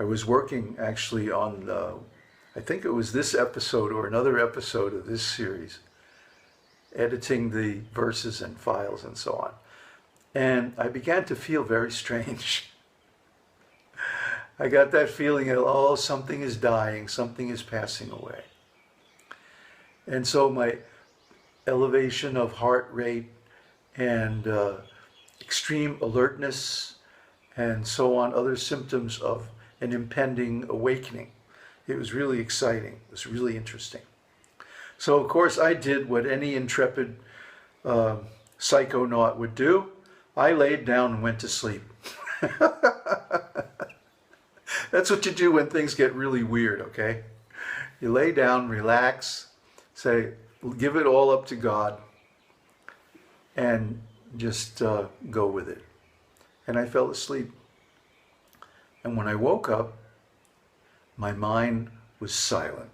I was working actually on, I think it was this episode or another episode of this series, editing the verses and files and so on. And I began to feel very strange. I got that feeling of, oh, something is dying, something is passing away. And so my elevation of heart rate and extreme alertness and so on, other symptoms of an impending awakening. It was really exciting. It was really interesting. So, of course, I did what any intrepid psychonaut would do. I laid down and went to sleep. That's what you do when things get really weird, okay? You lay down, relax, say, give it all up to God, and just go with it. And I fell asleep. And when I woke up, my mind was silent.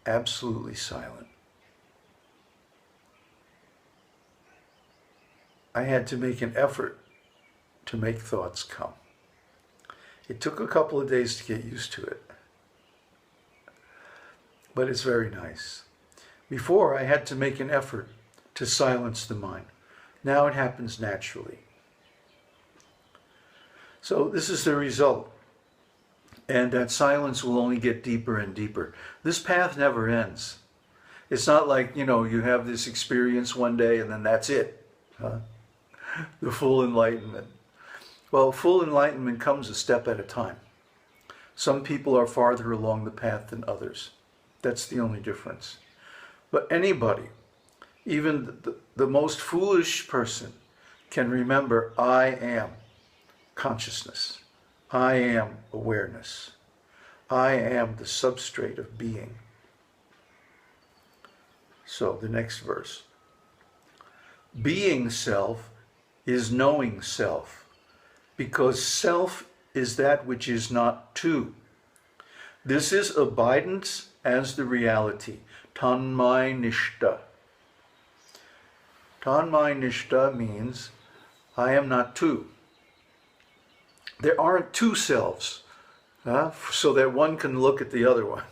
Absolutely silent. I had to make an effort to make thoughts come. It took a couple of days to get used to it, but it's very nice. Before, I had to make an effort to silence the mind. Now it happens naturally. So this is the result. And that silence will only get deeper and deeper. This path never ends. It's not like, you have this experience one day and then that's it. The full enlightenment. Well, full enlightenment comes a step at a time. Some people are farther along the path than others. That's the only difference. But anybody, even the most foolish person, can remember, I am consciousness. I am awareness. I am the substrate of being. So the next verse. Being self is knowing self, because self is that which is not two. This is abidance as the reality. Tanmai nishta. Tanmai nishta means I am not two. There aren't two selves, so that one can look at the other one.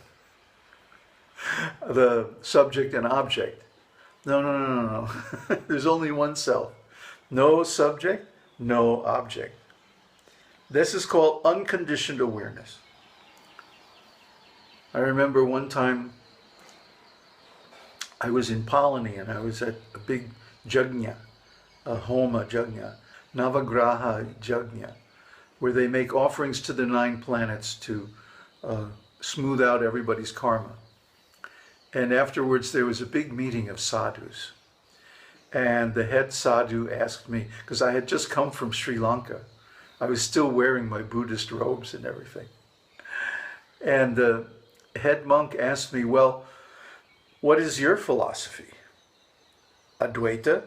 The subject and object. No. There's only one self. No subject, no object. This is called unconditioned awareness. I remember one time I was in Palani and I was at a big Jñāna, a Homa Jñāna, Navagraha Jñāna, where they make offerings to the 9 planets to smooth out everybody's karma. And afterwards there was a big meeting of sadhus. And the head sadhu asked me, because I had just come from Sri Lanka. I was still wearing my Buddhist robes and everything. And the head monk asked me, well, what is your philosophy? Advaita?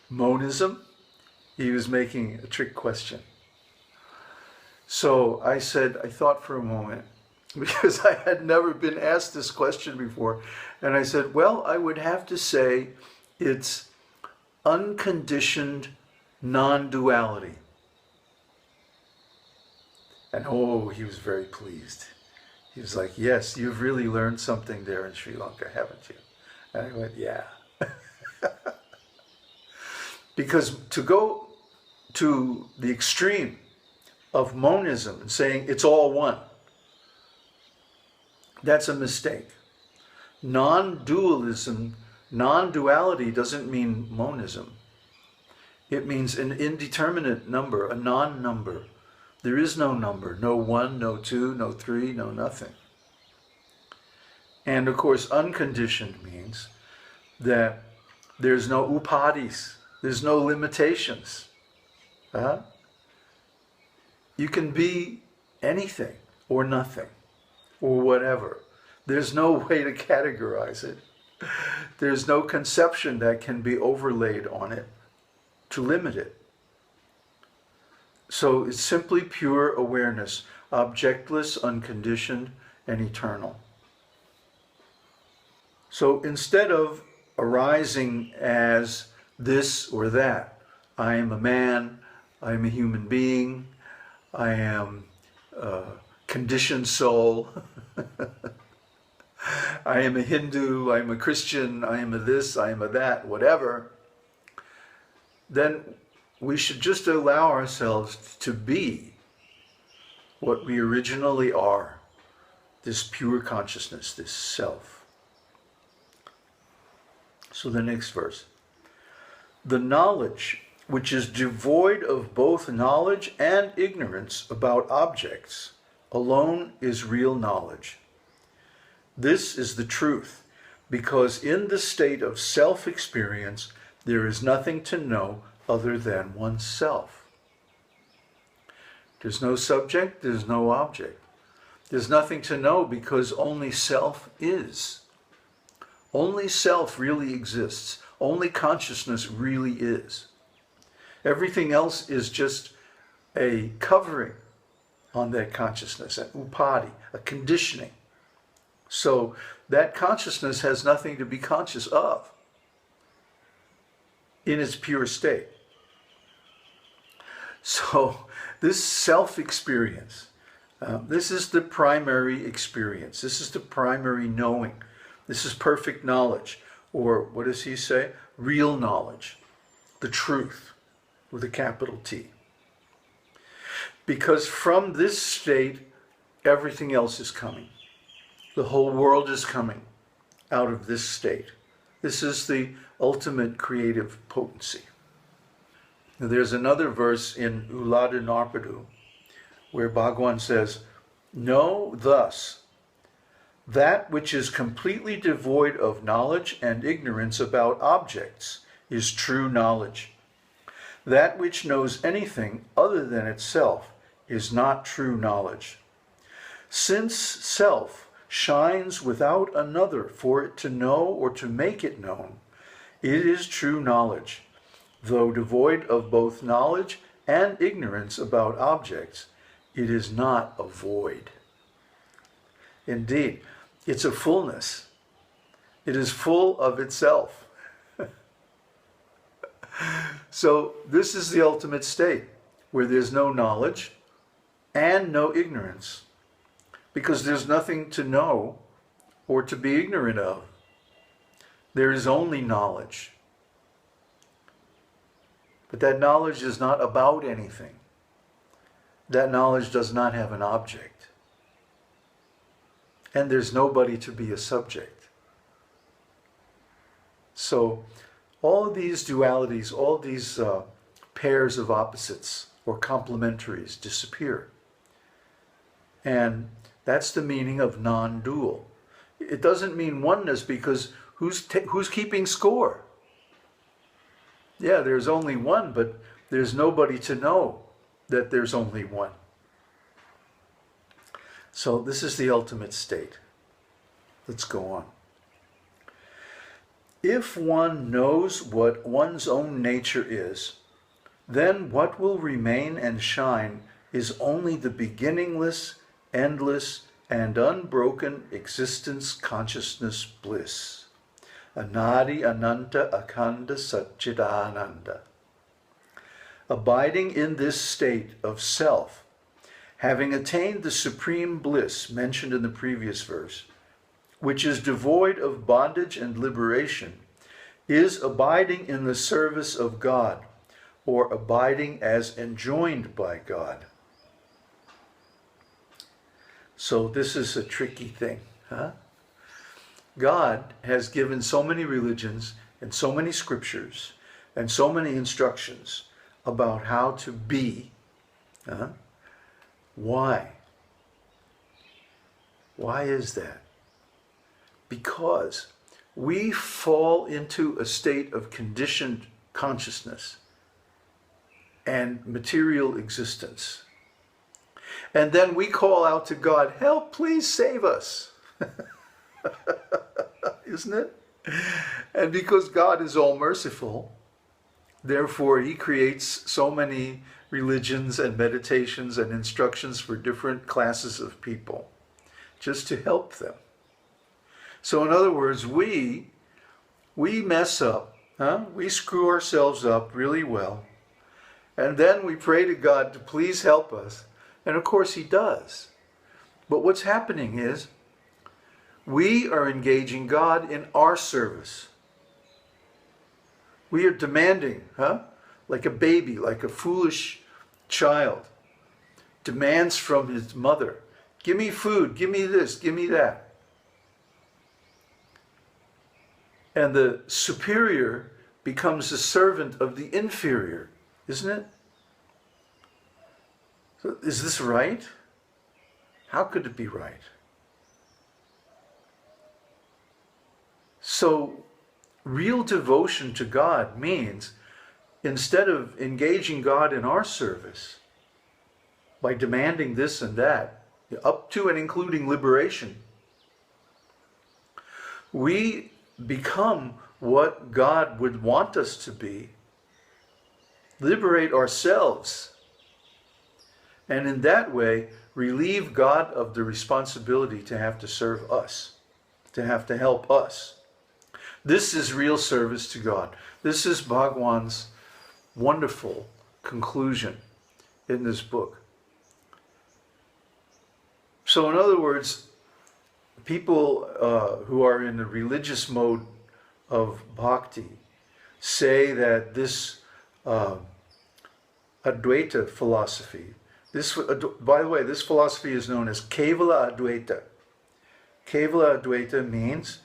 Monism? He was making a trick question. So I said, I thought for a moment, because I had never been asked this question before. And I said, well, I would have to say it's unconditioned non-duality. And oh, he was very pleased. He was like, yes, you've really learned something there in Sri Lanka, haven't you? And I went, yeah. Because to go to the extreme of monism and saying it's all one, that's a mistake. Non-dualism, non-duality doesn't mean monism. It means an indeterminate number, a non-number. There is no number, no 1, no 2, no 3, no nothing. And of course, unconditioned means that there's no Upades, there's no limitations. You can be anything or nothing or whatever. There's no way to categorize it. There's no conception that can be overlaid on it to limit it. So it's simply pure awareness, objectless, unconditioned, and eternal. So instead of arising as this or that, I am a man, I am a human being. I am a conditioned soul. I am a Hindu, I am a Christian, I am a this, I am a that, whatever, then we should just allow ourselves to be what we originally are, this pure consciousness, this self. So the next verse. The knowledge which is devoid of both knowledge and ignorance about objects alone is real knowledge. This is the truth, because in the state of self-experience, there is nothing to know other than oneself. There's no subject, there's no object. There's nothing to know because only self is. Only self really exists. Only consciousness really is. Everything else is just a covering on that consciousness, an upadi, a conditioning. So that consciousness has nothing to be conscious of in its pure state. So this self-experience, this is the primary experience. This is the primary knowing. This is perfect knowledge, or what does he say? Real knowledge, the truth, with a capital T. Because from this state, everything else is coming. The whole world is coming out of this state. This is the ultimate creative potency. Now, there's another verse in Uladinarpadu where Bhagavan says, "Know thus, that which is completely devoid of knowledge and ignorance about objects is true knowledge. That which knows anything other than itself is not true knowledge. Since self shines without another for it to know or to make it known, it is true knowledge. Though devoid of both knowledge and ignorance about objects, it is not a void." Indeed, it's a fullness. It is full of itself. So this is the ultimate state, where there's no knowledge and no ignorance, because there's nothing to know or to be ignorant of. There is only knowledge. But that knowledge is not about anything. That knowledge does not have an object. And there's nobody to be a subject. So all these dualities, all these pairs of opposites or complementaries disappear. And that's the meaning of non-dual. It doesn't mean oneness, because who's keeping score? Yeah, there's only one, but there's nobody to know that there's only one. So this is the ultimate state. Let's go on. If one knows what one's own nature is, then what will remain and shine is only the beginningless, endless, and unbroken existence consciousness bliss. Anadi Ananta Akhanda Satchidananda. Abiding in this state of self, having attained the supreme bliss mentioned in the previous verse, which is devoid of bondage and liberation, is abiding in the service of God, or abiding as enjoined by God. So this is a tricky thing, huh? God has given so many religions and so many scriptures and so many instructions about how to be. Why? Why is that? Because we fall into a state of conditioned consciousness and material existence. And then we call out to God, "Help, please save us." Isn't it? And because God is all merciful, therefore he creates so many religions and meditations and instructions for different classes of people, just to help them. So in other words, we mess up, we screw ourselves up really well, And then we pray to God to please help us. And of course he does. But what's happening is we are engaging God in our service. We are demanding, like a baby, like a foolish child, demands from his mother, give me food, give me this, give me that. And the superior becomes the servant of the inferior, isn't it? So is this right? How could it be right? So, real devotion to God means, instead of engaging God in our service by demanding this and that, up to and including liberation, we become what God would want us to be, liberate ourselves, and in that way relieve God of the responsibility to have to serve us, to have to help us. This is real service to God. This is Bhagwan's wonderful conclusion in this book. So in other words, people who are in the religious mode of bhakti say that this Advaita philosophy, by the way, this philosophy is known as Kevala Advaita. Kevala Advaita means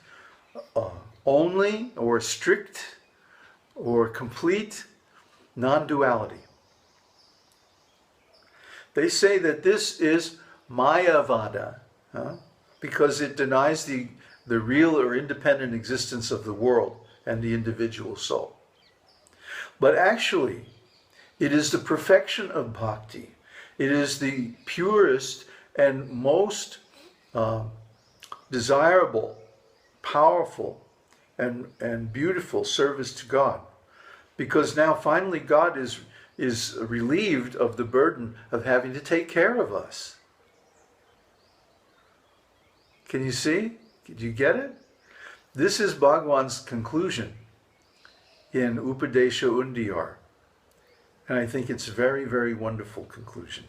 only or strict or complete non-duality. They say that this is Maya-vāda, because it denies the real or independent existence of the world and the individual soul. But actually, it is the perfection of bhakti. It is the purest and most desirable, powerful, and beautiful service to God. Because now finally God is relieved of the burden of having to take care of us. Can you see? Did you get it? This is Bhagwan's conclusion in Upadeṣa-unidyar. And I think it's a very, very wonderful conclusion.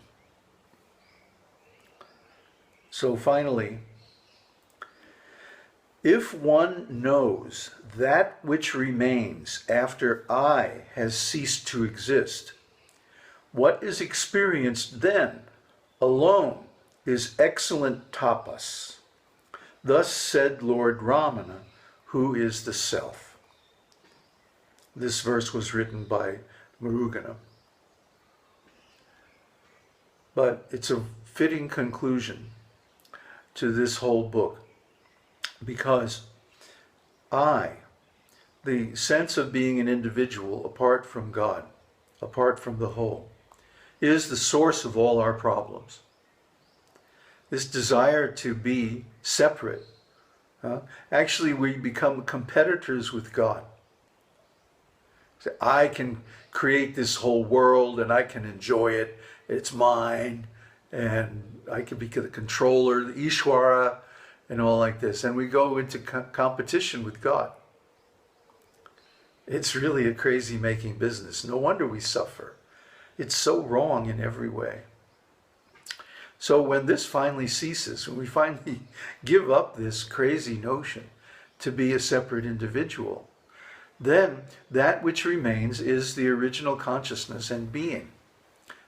So finally, if one knows that which remains after I has ceased to exist, what is experienced then alone is excellent tapas. Thus said Lord Ramana, who is the Self. This verse was written by Murugana. But it's a fitting conclusion to this whole book, because the sense of being an individual apart from God, apart from the whole, is the source of all our problems. This desire to be separate. Actually, we become competitors with God. So I can create this whole world and I can enjoy it. It's mine. And I can be the controller, the Ishwara, and all like this. And we go into competition with God. It's really a crazy making business. No wonder we suffer. It's so wrong in every way. So when this finally ceases, when we finally give up this crazy notion to be a separate individual, then that which remains is the original consciousness and being.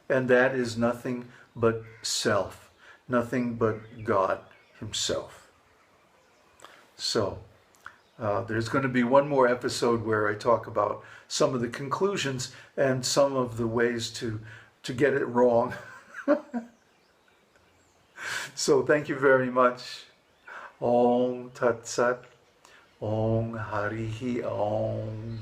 And that is nothing but self, nothing but God himself. So there's going to be one more episode where I talk about some of the conclusions and some of the ways to get it wrong. So thank you very much. Om Tat Sat. Om Harihi Om.